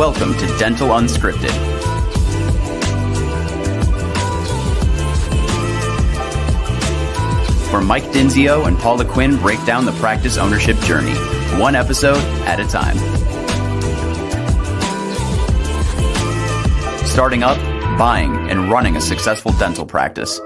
Welcome to Dental Unscripted, where Mike Dinzio and Paula Quinn break down the practice ownership journey, one episode at a time. Starting up, buying, and running a successful dental practice.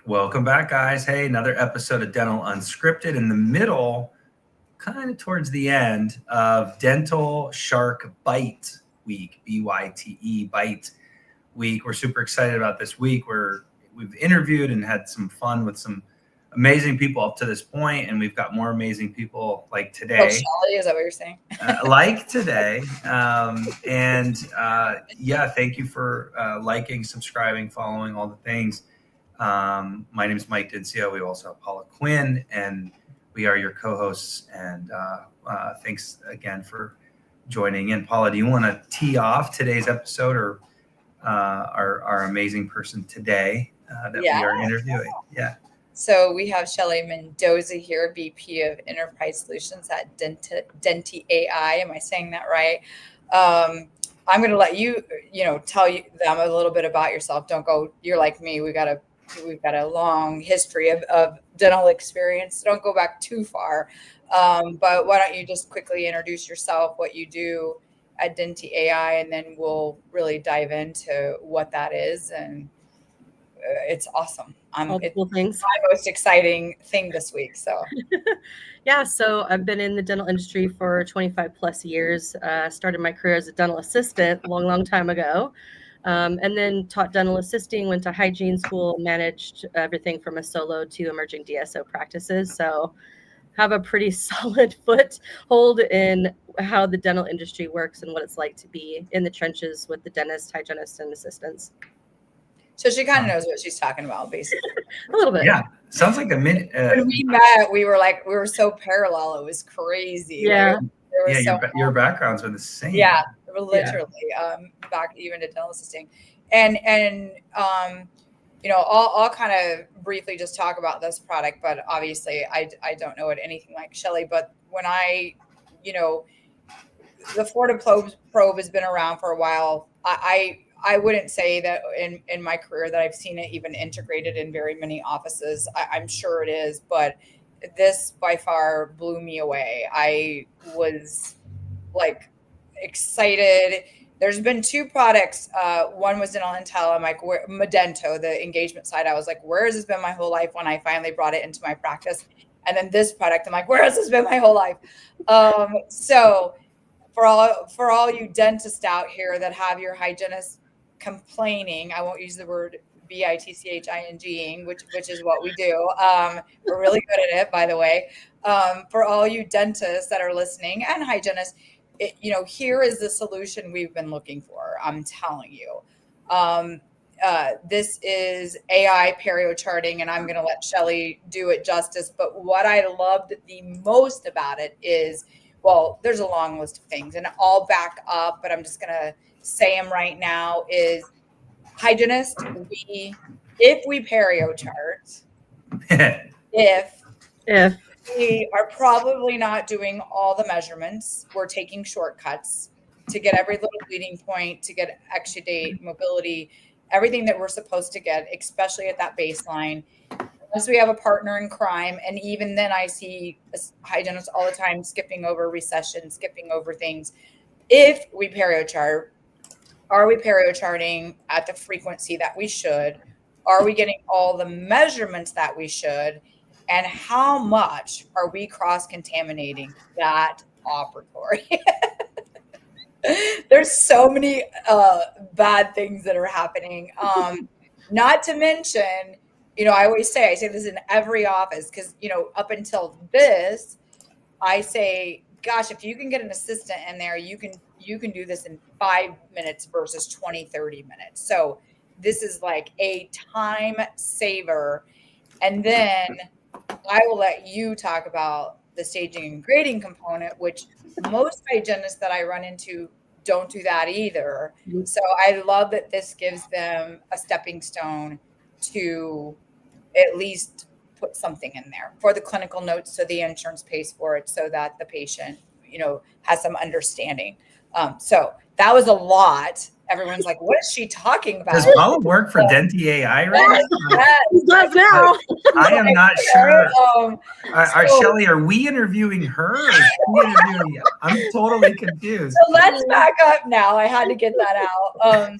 Welcome back, guys. Hey, another episode of Dental Unscripted in the middle, kind of towards the end of Dental Shark Bite Week, B-Y-T-E, Bite Week. We're super excited about this week. We've interviewed and had some fun with some amazing people up to this point, and we've got more amazing people like today. Oh, Shelly, is that what you're saying? Like today. Yeah, thank you for liking, subscribing, following, all the things. My name is Mike Dinzio. We also have Paula Quinn, and we are your co-hosts. And thanks again for joining in. Paula, do you want to tee off today's episode or our amazing person today that we are interviewing? Yeah. So we have Shelly Mendoza here, VP of Enterprise Solutions at Denti.AI. Am I saying that right? I'm going to let you tell them a little bit about yourself. Don't go, you're like me. We've got a long history of dental experience. Don't go back too far. But why don't you just quickly introduce yourself, what you do at Denti.AI, and then we'll really dive into what that is. And it's awesome. It's my most exciting thing this week. So yeah, so I've been in the dental industry for 25 plus years. Started my career as a dental assistant a long time ago. And then taught dental assisting, went to hygiene school, managed everything from a solo to emerging DSO practices. So have a pretty solid foothold in how the dental industry works and what it's like to be in the trenches with the dentist, hygienist, and assistants. So she kind of knows what she's talking about, basically. A little bit. Yeah. Sounds like a minute. When we met, we were so parallel. It was crazy. Yeah. Your backgrounds are the same. Yeah, literally. Back even to dental assisting, and I'll kind of briefly just talk about this product, but obviously I don't know it anything like Shelly. But when the Florida probe has been around for a while. I wouldn't say that in my career that I've seen it even integrated in very many offices. I'm sure it is, but this by far blew me away. I was like excited. There's been two products. One was Dental Intel. I'm like, Medento, the engagement side. I was like, where has this been my whole life when I finally brought it into my practice? And then this product, I'm like, where has this been my whole life? So for all you dentists out here that have your hygienist complaining, I won't use the word bitching, which is what we do. We're really good at it, by the way. For all you dentists that are listening and hygienists, here is the solution we've been looking for. I'm telling you. This is AI perio charting, and I'm going to let Shelly do it justice. But what I loved the most about it is, well, there's a long list of things, and I'll back up, but I'm just going to say them right now, is hygienist, if we perio chart, if we are probably not doing all the measurements, we're taking shortcuts to get every little bleeding point, to get exudate, mobility, everything that we're supposed to get, especially at that baseline. Unless we have a partner in crime, and even then I see hygienists all the time skipping over recession, skipping over things. If we perio chart, are we perio charting at the frequency that we should? Are we getting all the measurements that we should? And how much are we cross-contaminating that operatory? There's so many bad things that are happening. Not to mention, I always say this in every office, because, up until this, I say, gosh, if you can get an assistant in there, you can do this in 5 minutes versus 20, 30 minutes. So this is like a time saver. And then I will let you talk about the staging and grading component, which most hygienists that I run into don't do that either. So I love that this gives them a stepping stone to at least put something in there for the clinical notes so the insurance pays for it so that the patient, has some understanding. So that was a lot. Everyone's like, what is she talking about? Does Paula work for Denti.AI right now? He does now. I am not sure. So- Shelly, are we interviewing her or is she interviewing you? I'm totally confused. So let's back up now. I had to get that out. I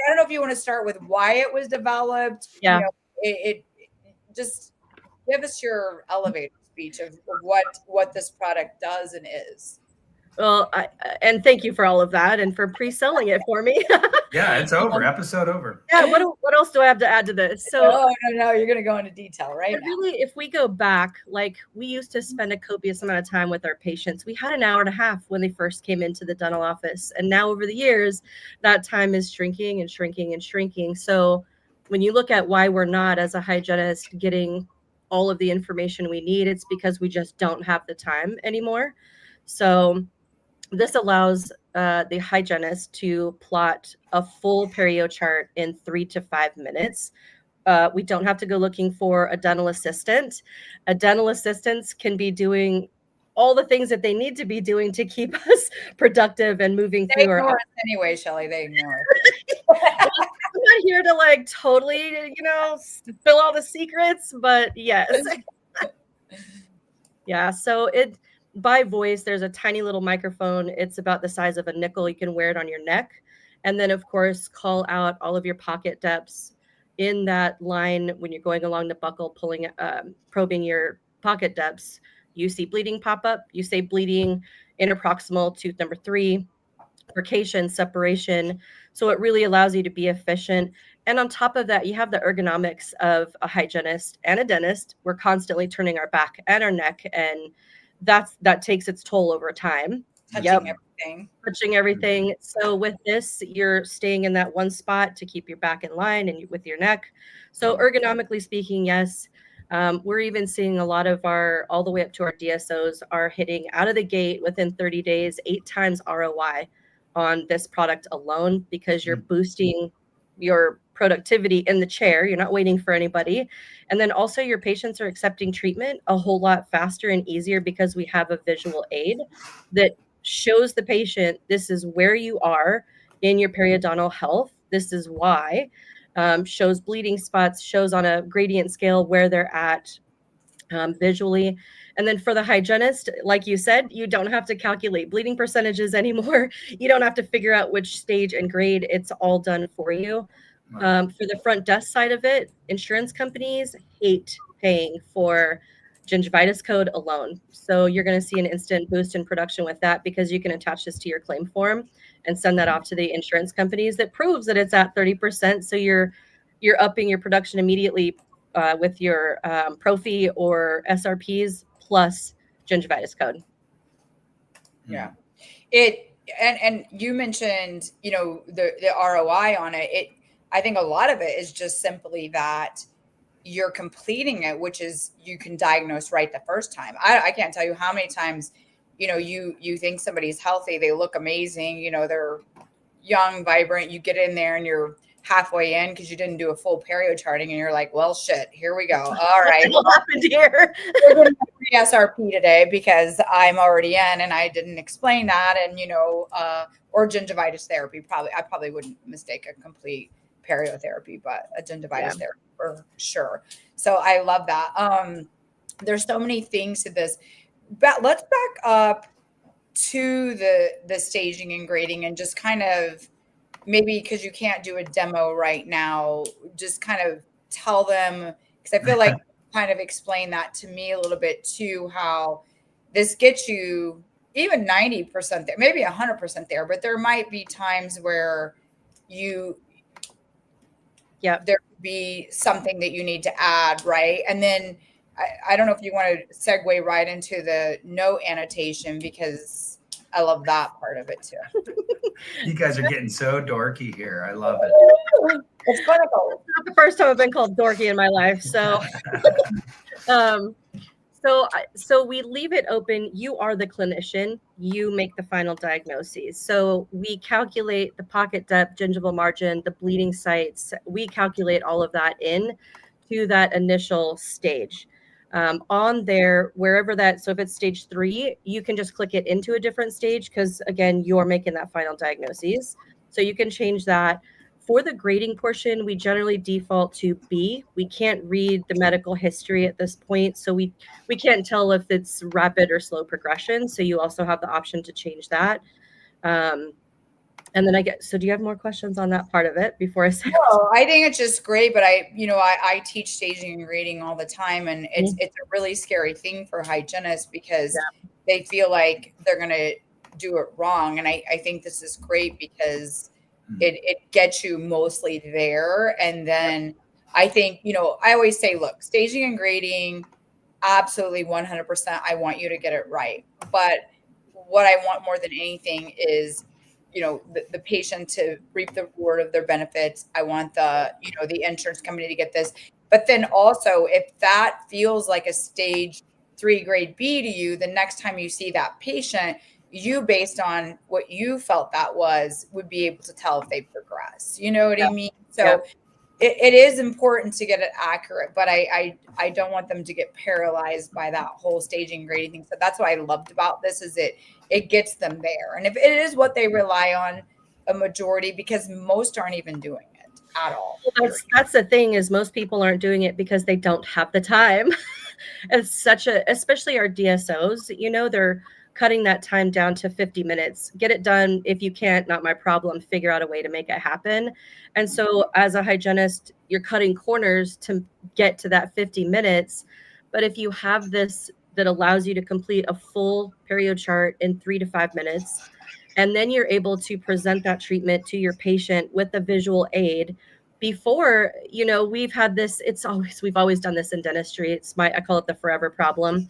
don't know if you want to start with why it was developed. Yeah. It just give us your elevator speech of what this product does and is. Well, and thank you for all of that and for pre-selling it for me. Yeah, it's over. Episode over. Yeah. What else do I have to add to this? So no, you're going to go into detail right now. Really, if we go back, like we used to spend a copious amount of time with our patients. We had an hour and a half when they first came into the dental office. And now over the years, that time is shrinking and shrinking and shrinking. So when you look at why we're not, as a hygienist, getting all of the information we need, it's because we just don't have the time anymore. So this allows the hygienist to plot a full perio chart in 3 to 5 minutes. We don't have to go looking for a dental assistant. A dental assistant can be doing all the things that they need to be doing to keep us productive and moving They through our. ignore us anyway, Shelly. They ignore us. I'm not here to like totally, spill all the secrets, but yes. Yeah. So by voice, there's a tiny little microphone. It's about the size of a nickel. You can wear it on your neck. And then, of course, call out all of your pocket depths in that line when you're going along the buccal, probing your pocket depths. You see bleeding pop up. You say bleeding, interproximal, tooth number 3, bifurcation, separation. So it really allows you to be efficient. And on top of that, you have the ergonomics of a hygienist and a dentist. We're constantly turning our back and our neck, and that takes its toll over time. Touching everything. So with this, you're staying in that one spot to keep your back in line and with your neck. So ergonomically speaking, yes. We're even seeing a lot of all the way up to our DSOs are hitting out of the gate within 30 days, 8 times ROI on this product alone, because you're boosting your productivity in the chair. You're not waiting for anybody. And then also your patients are accepting treatment a whole lot faster and easier because we have a visual aid that shows the patient, this is where you are in your periodontal health. This is why. Shows bleeding spots, shows on a gradient scale where they're at visually. And then for the hygienist, like you said, you don't have to calculate bleeding percentages anymore. You don't have to figure out which stage and grade. It's all done for you. For the front desk side of it, insurance companies hate paying for gingivitis code alone. So you're going to see an instant boost in production with that, because you can attach this to your claim form and send that off to the insurance companies that proves that it's at 30%. So you're upping your production immediately with your Profi or SRPs plus gingivitis code. Yeah. And you mentioned, the ROI on it. I think a lot of it is just simply that you're completing it, which is you can diagnose right the first time. I can't tell you how many times, you think somebody's healthy, they look amazing, they're young, vibrant. You get in there and you're halfway in because you didn't do a full perio charting, and you're like, well, shit, here we go. All right. What happened here? We're going to do SRP today because I'm already in and I didn't explain that. And, or gingivitis therapy. I probably wouldn't mistake a complete perio therapy, but a gingivitis therapy for sure. So I love that. There's so many things to this, but let's back up to the staging and grading, and just kind of, maybe because you can't do a demo right now, just kind of tell them, because I feel like kind of explain that to me a little bit too, how this gets you even 90% there, maybe 100% there, but there might be times where there could be something that you need to add, right? And then I don't know if you want to segue right into the note annotation, because I love that part of it too. You guys are getting so dorky here. I love it. It's clinical. It's not the first time I've been called dorky in my life. So, so we leave it open. You are the clinician. you make the final diagnoses. So we calculate the pocket depth, gingival margin, the bleeding sites. We calculate all of that in to that initial stage. On there, wherever that, so if it's stage 3, you can just click it into a different stage because, again, you're making that final diagnoses. So you can change that. For the grading portion, we generally default to B. We can't read the medical history at this point, so we can't tell if it's rapid or slow progression. So you also have the option to change that. And then so do you have more questions on that part of it before I say? No, I think it's just great, but I teach staging and grading all the time, and it's a really scary thing for hygienists because they feel like they're going to do it wrong. And I think this is great because it gets you mostly there. And then I think, I always say, look, staging and grading, absolutely 100%. I want you to get it right. But what I want more than anything is, the patient to reap the reward of their benefits. I want the insurance company to get this. But then also, if that feels like a stage 3 grade B to you, the next time you see that patient, you, based on what you felt that would be able to tell if they progress. You know what I mean? So it is important to get it accurate, but I don't want them to get paralyzed by that whole staging grading thing. So that's what I loved about this is it gets them there. And if it is what they rely on a majority, because most aren't even doing it at all. Well, that's the thing is most people aren't doing it because they don't have the time. It's especially our DSOs, they're cutting that time down to 50 minutes. Get it done. If you can't, not my problem. Figure out a way to make it happen. And so as a hygienist, you're cutting corners to get to that 50 minutes. But if you have this that allows you to complete a full perio chart in 3 to 5 minutes, and then you're able to present that treatment to your patient with a visual aid. Before, we've had this, we've always done this in dentistry. I call it the forever problem.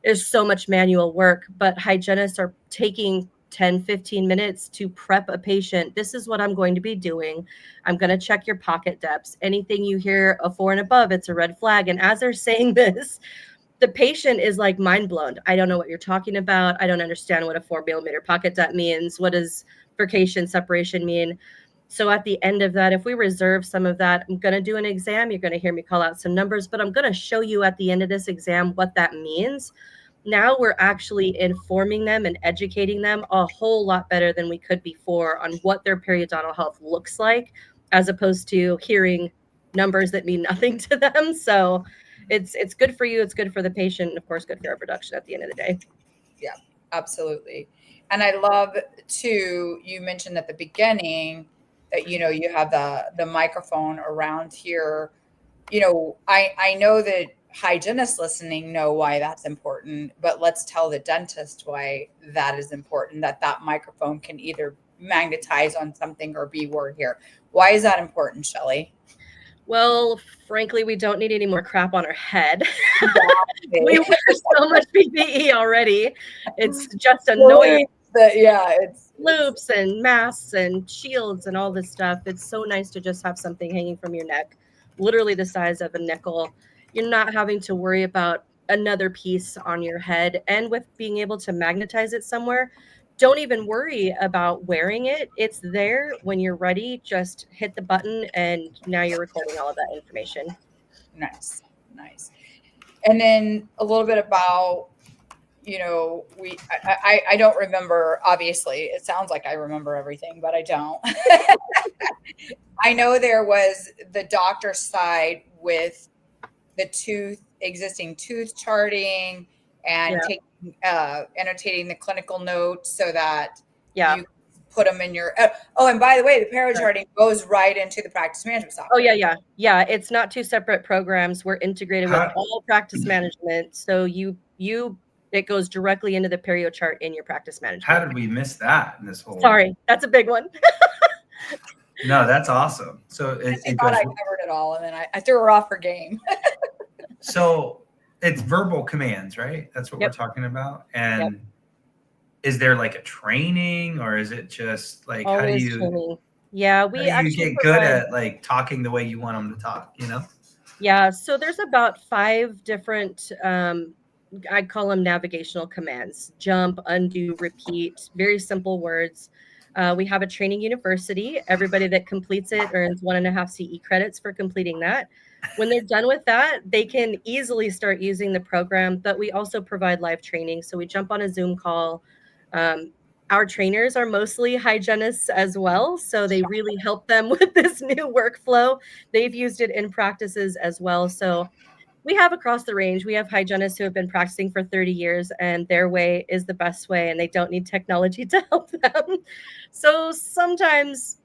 There's so much manual work, but hygienists are taking 10, 15 minutes to prep a patient. This is what I'm going to be doing. I'm going to check your pocket depths. Anything you hear a 4 and above, it's a red flag. And as they're saying this, the patient is like mind blown. I don't know what you're talking about. I don't understand what a 4 millimeter pocket depth means. What does furcation separation mean? So at the end of that, if we reserve some of that, I'm going to do an exam. You're going to hear me call out some numbers, but I'm going to show you at the end of this exam what that means. Now we're actually informing them and educating them a whole lot better than we could before on what their periodontal health looks like, as opposed to hearing numbers that mean nothing to them. So it's good for you. It's good for the patient. And of course, good for our production at the end of the day. Yeah, absolutely. And I love too, you mentioned at the beginning that, you have the microphone around here. I know that hygienists listening know why that's important, but let's tell the dentist why that is important, that microphone can either magnetize on something or be word here. Why is that important, Shelley? Well, frankly, we don't need any more crap on our head. We wear so much PPE already. It's just annoying. It's loops and masks and shields and all this stuff. It's so nice to just have something hanging from your neck, literally the size of a nickel. You're not having to worry about another piece on your head. And with being able to magnetize it somewhere, don't even worry about wearing it. It's there when you're ready. Just hit the button and now you're recording all of that information. Nice. And then a little bit about, I don't remember, obviously. It sounds like I remember everything, but I don't. I know there was the doctor side with the existing tooth charting and annotating the clinical notes so that you put them in your, and by the way, the perio charting goes right into the practice management software. Oh yeah. It's not 2 separate programs. We're integrated with all practice management. So it goes directly into the perio chart in your practice management. How did we miss that in this whole? Sorry, that's a big one. No, that's awesome. So I thought I covered it all, and then I threw her off her game. So it's verbal commands, right? That's what we're talking about. And is there like a training, or is it just like how do you get good at like talking the way you want them to talk? Yeah, so there's about 5 different I call them navigational commands: jump, undo, repeat, very simple words. We have a training university. Everybody that completes it earns 1.5 CE credits for completing that. When they're done with that, they can easily start using the program, but we also provide live training. So we jump on a Zoom call. Our trainers are mostly hygienists as well, so they really help them with this new workflow. They've used it in practices as well. So we have across the range. We have hygienists who have been practicing for 30 years and their way is the best way and they don't need technology to help them. So sometimes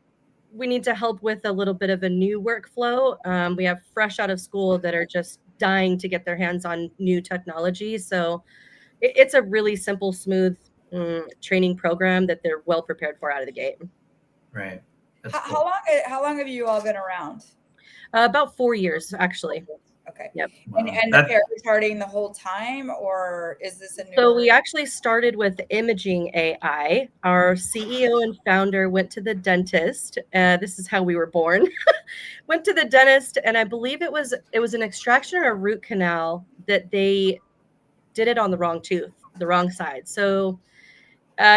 we need to help with a little bit of a new workflow. We have fresh out of school that are just dying to get their hands on new technology. So it's a really simple, smooth training program that they're well prepared for out of the gate. Right. How long have you all been around? About 4 years, actually. Okay. Yep. And the pair charting the whole time, or is this a new? So we actually started with Imaging.AI. Our CEO and founder went to the dentist. This is how we were born. Went to the dentist, and I believe it was an extraction or a root canal that they did it on the wrong tooth, the wrong side. So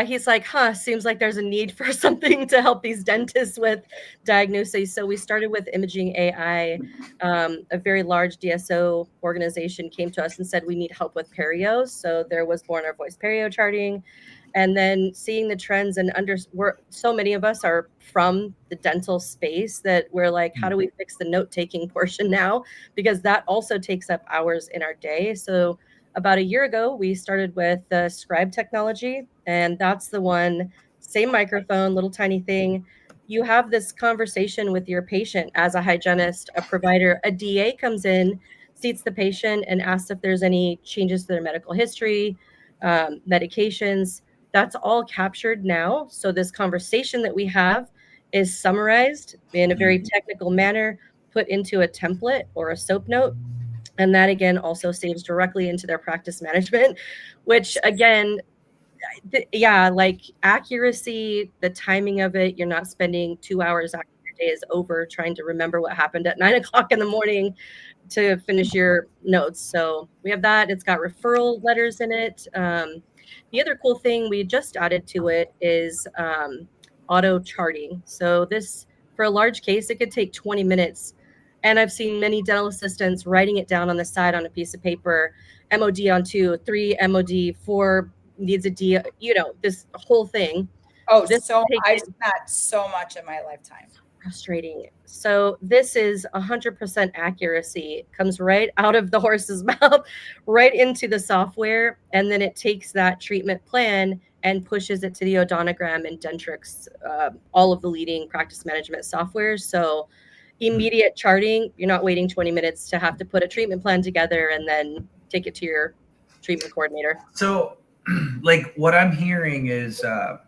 he's like, seems like there's a need for something to help these dentists with diagnoses. So we started with Imaging.AI. A very large DSO organization came to us and said, we need help with perio. So there was born our voice perio charting. And then seeing the trends and so many of us are from the dental space that we're like, how do we fix the note-taking portion now? Because that also takes up hours in our day. So about a year ago, we started with the Scribe technology, and that's the one, same microphone, little tiny thing. You have this conversation with your patient as a hygienist, a provider. A DA comes in, seats the patient, and asks if there's any changes to their medical history, medications. That's all captured now. So this conversation that we have is summarized in a very technical manner, put into a template or a SOAP note. And that, again, also saves directly into their practice management, which, again, like accuracy, the timing of it, you're not spending 2 hours after your day is over trying to remember what happened at 9 o'clock in the morning to finish your notes. So we have that. It's got referral letters in it. The other cool thing we just added to it is auto charting. So this, for a large case, it could take 20 minutes. And I've seen many dental assistants writing it down on the side on a piece of paper, MOD on 2, 3 MOD, 4 needs a D, this whole thing. Oh, I've seen that so much in my lifetime. Frustrating. So this is 100% accuracy, comes right out of the horse's mouth, right into the software. And then it takes that treatment plan and pushes it to the odontogram and Dentrix, all of the leading practice management software. So immediate charting, you're not waiting 20 minutes to have to put a treatment plan together and then take it to your treatment coordinator. So like what I'm hearing is a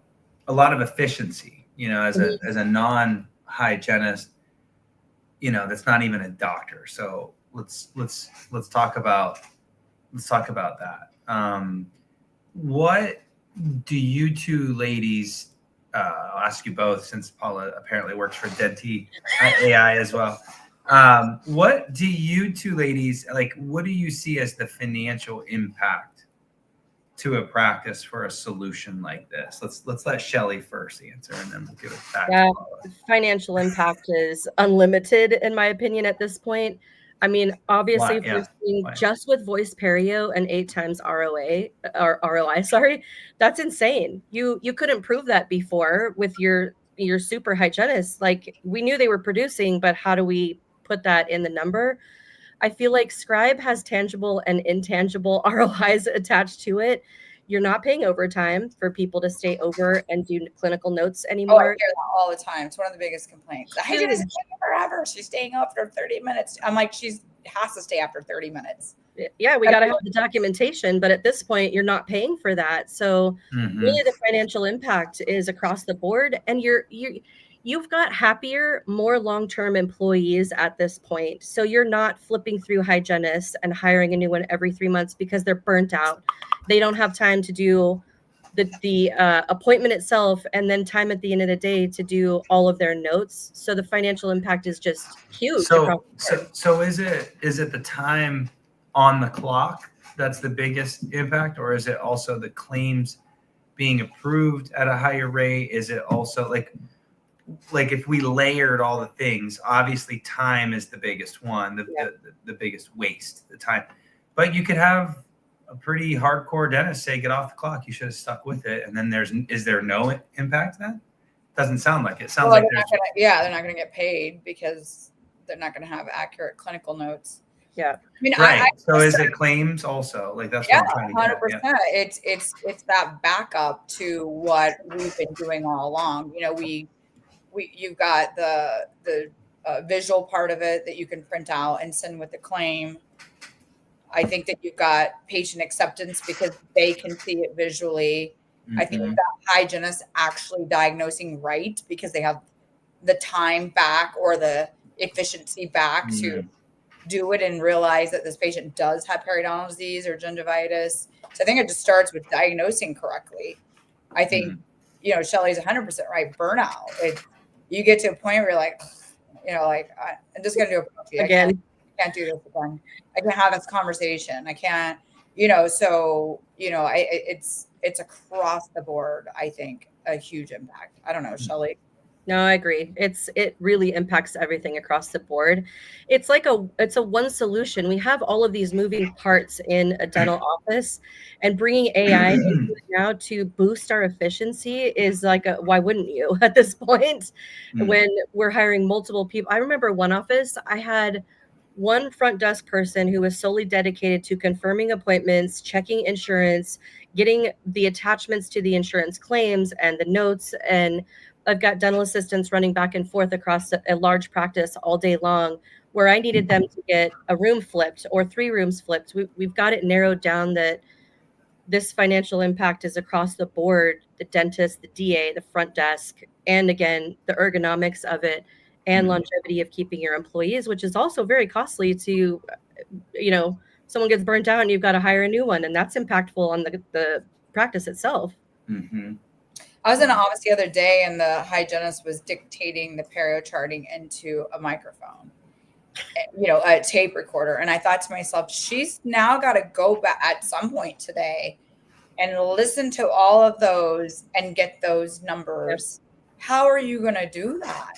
lot of efficiency, as a non-hygienist, that's not even a doctor. So let's talk about that. What do you two ladies, I'll ask you both since Paula apparently works for Denti.AI as well. What do you two ladies, what do you see as the financial impact to a practice for a solution like this? Let's let Shelly first answer, and then we'll give it back to Paula. Financial impact is unlimited, in my opinion, at this point. I mean, obviously, if we're seeing just with voice perio and 8 times ROI, sorry, that's insane. You couldn't prove that before with your super hygienist. Like, we knew they were producing, but how do we put that in the number? I feel like Scribe has tangible and intangible ROIs attached to it. You're not paying overtime for people to stay over and do clinical notes anymore. Oh, I hear that all the time. It's one of the biggest complaints. The hygienist is staying forever. She's staying up for 30 minutes. I'm like, she has to stay after 30 minutes. Yeah, we got to have the documentation, but at this point, you're not paying for that. So really the financial impact is across the board, and you've got happier, more long-term employees at this point. So you're not flipping through hygienists and hiring a new one every 3 months because they're burnt out. They don't have time to do the appointment itself and then time at the end of the day to do all of their notes. So the financial impact is just huge. So is it the time on the clock that's the biggest impact, or is it also the claims being approved at a higher rate? Is it also like if we layered all the things, obviously time is the biggest one, the biggest waste, the time. But you could have a pretty hardcore dentist say, get off the clock, you should have stuck with it. And then is there no impact then? Doesn't sound like it. Sounds like there's they're not gonna get paid because they're not gonna have accurate clinical notes. Yeah. I mean, right. So is it claims also? Like that's what I'm trying to get at. 100%. It's that backup to what we've been doing all along. You know, you've got the visual part of it that you can print out and send with the claim. I think that you've got patient acceptance because they can see it visually. I think you've got hygienists actually diagnosing right because they have the time back or the efficiency back to do it and realize that this patient does have periodontal disease or gingivitis. So I think it just starts with diagnosing correctly. I think, you know, Shelly's 100% right. Burnout. You get to a point where you're like, you know, like I'm just going to do it again. I can't do this again. I can't have this conversation. I can't, you know, so, you know, it's across the board. I think a huge impact. I don't know, Shelly. No, I agree. It really impacts everything across the board. It's a one solution. We have all of these moving parts in a dental office, and bringing AI into it now to boost our efficiency is like why wouldn't you at this point when we're hiring multiple people? I remember one office, I had one front desk person who was solely dedicated to confirming appointments, checking insurance, getting the attachments to the insurance claims and the notes. And I've got dental assistants running back and forth across a large practice all day long where I needed them to get a room flipped or 3 rooms flipped. We've got it narrowed down that this financial impact is across the board, the dentist, the DA, the front desk, and again, the ergonomics of it and longevity of keeping your employees, which is also very costly to, you know, someone gets burnt out and you've got to hire a new one. And that's impactful on the practice itself. I was in an office the other day and the hygienist was dictating the perio charting into a microphone, you know, a tape recorder. And I thought to myself, she's now got to go back at some point today and listen to all of those and get those numbers. How are you going to do that?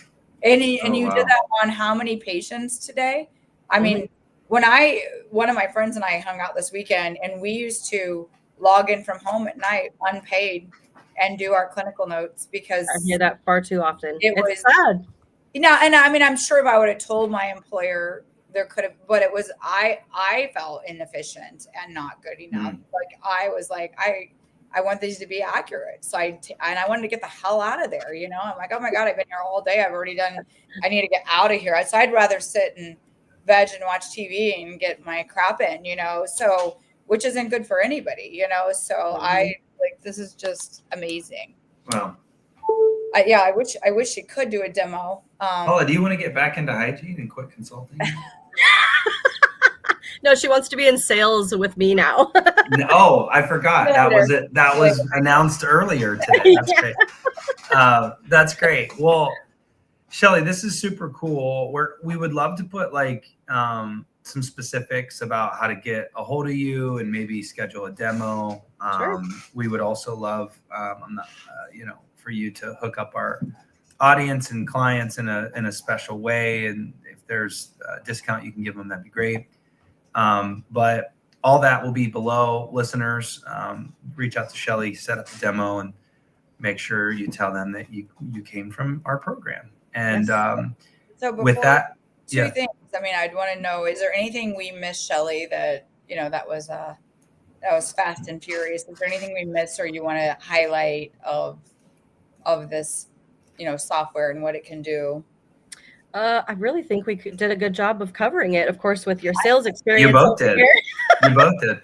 And you did that on how many patients today? I mean, one of my friends and I hung out this weekend and we used to log in from home at night unpaid and do our clinical notes because I hear that far too often. It's sad. You know, and I mean, I'm sure if I would have told my employer there could have, but it was, I felt inefficient and not good enough. Like I was like, I want these to be accurate. So I wanted to get the hell out of there. You know, I'm like, oh my God, I've been here all day. I've already done, I need to get out of here. So I'd rather sit and veg and watch TV and get my crap in, you know, so, which isn't good for anybody, you know? So this is just amazing. Wow. I wish she could do a demo. Paula, do you want to get back into hygiene and quit consulting? No, she wants to be in sales with me now. Oh, I forgot. That was announced earlier today. That's great. That's great. Well, Shelly, this is super cool. We would love to put some specifics about how to get a hold of you and maybe schedule a demo. Sure. We would also love, for you to hook up our audience and clients in a special way. And if there's a discount you can give them, that'd be great. But all that will be below. Listeners, reach out to Shelly, set up a demo, and make sure you tell them that you came from our program. And so with that, two things. I mean, I'd want to know, is there anything we missed, Shelly, that, you know, that was fast and furious? Is there anything we missed or you want to highlight of this, you know, software and what it can do? I really think we did a good job of covering it. Of course, with your sales experience. You both did. You both did.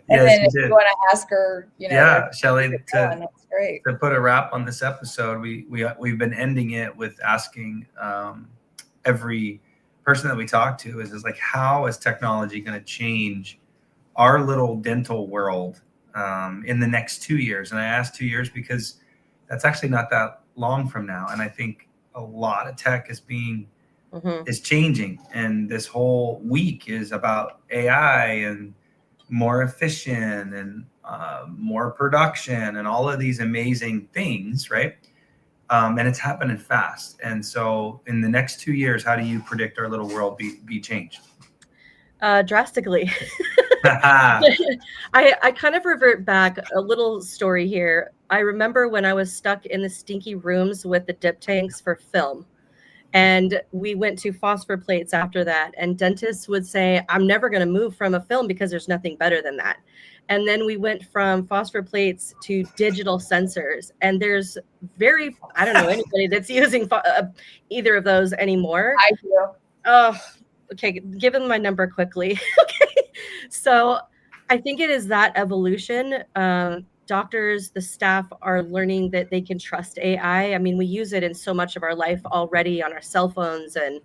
And then if you want to ask her, you know. Yeah, Shelly, that's great. To put a wrap on this episode, we've been ending it with asking every person that we talk to is like, how is technology going to change our little dental world in the next 2 years? And I asked 2 years because that's actually not that long from now. And I think a lot of tech is being is changing. And this whole week is about AI and more efficient and more production and all of these amazing things, right? And it's happening fast. And so in the next 2 years, how do you predict our little world be changed? Drastically. I kind of revert back a little story here. I remember when I was stuck in the stinky rooms with the dip tanks for film. And we went to phosphor plates after that. And dentists would say, I'm never going to move from a film because there's nothing better than that. And then we went from phosphor plates to digital sensors. And there's I don't know anybody that's using either of those anymore. I do. Oh, okay. Give them my number quickly. Okay. So I think it is that evolution. Doctors, the staff are learning that they can trust AI. I mean, we use it in so much of our life already on our cell phones and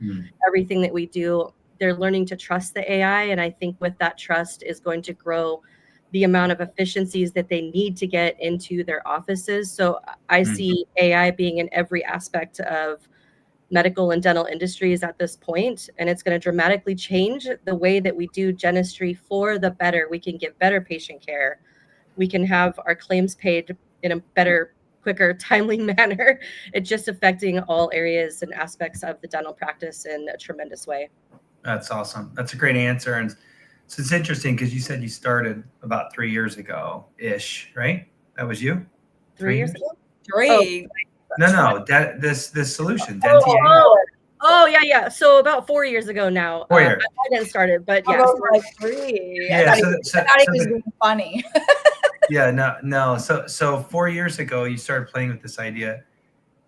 everything that we do. They're learning to trust the AI. And I think with that trust is going to grow the amount of efficiencies that they need to get into their offices. So I see AI being in every aspect of medical and dental industries at this point, and it's going to dramatically change the way that we do dentistry for the better. We can give better patient care. We can have our claims paid in a better, quicker, timely manner. It's just affecting all areas and aspects of the dental practice in a tremendous way. That's awesome. That's a great answer. And so it's interesting because you said you started about 3 years ago-ish, right? That was you? 3 years ago? 3. No, this solution, Denti.AI. Oh, yeah. So about 4 years ago now. 4 years. I didn't start it, but yeah. Like 3. Yeah, I thought he was being funny. Yeah, no. So 4 years ago, you started playing with this idea,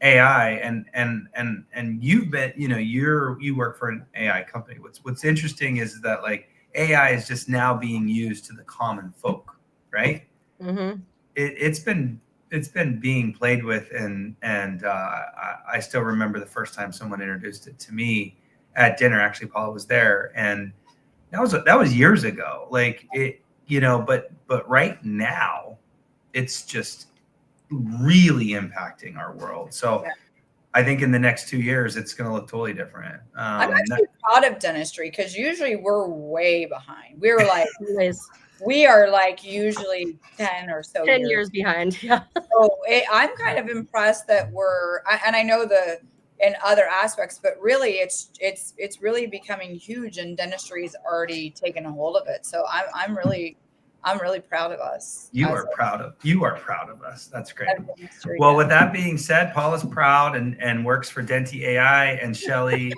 AI, and you've been, you work for an AI company. What's interesting is that like AI is just now being used to the common folk, right? It's been being played with, and I still remember the first time someone introduced it to me at dinner. Actually, Paula was there, and that was years ago. Like it, but right now, it's just really impacting our world. So I think in the next 2 years, it's going to look totally different. I'm actually proud of dentistry because usually we're way behind. We are like usually 10 or so 10 years behind. Yeah. So I'm kind of impressed that and I know in other aspects, but really it's really becoming huge, and dentistry's already taken a hold of it. So I'm really proud of us. You are proud of us. That's great. Well, with that being said, Paula's proud and works for Denti.AI, and Shelly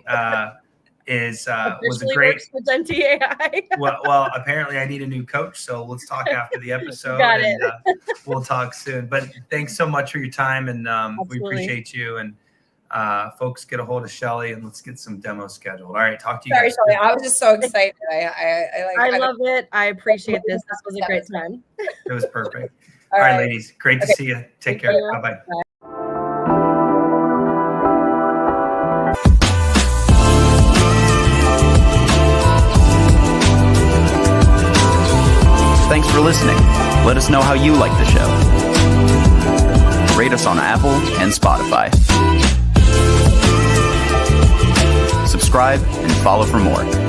was a great works for Denti.AI. well, apparently I need a new coach, so let's talk after the episode. Got it. And we'll talk soon. But thanks so much for your time, and we appreciate you. And folks, get a hold of Shelly and let's get some demos scheduled. All right, talk to you guys. Sorry, I was just so excited. I love it. I appreciate this. This was a great time. It was perfect. All right, ladies, great to see you. Take care. Bye-bye. Thanks for listening. Let us know how you like the show. Rate us on Apple and Spotify. Subscribe and follow for more.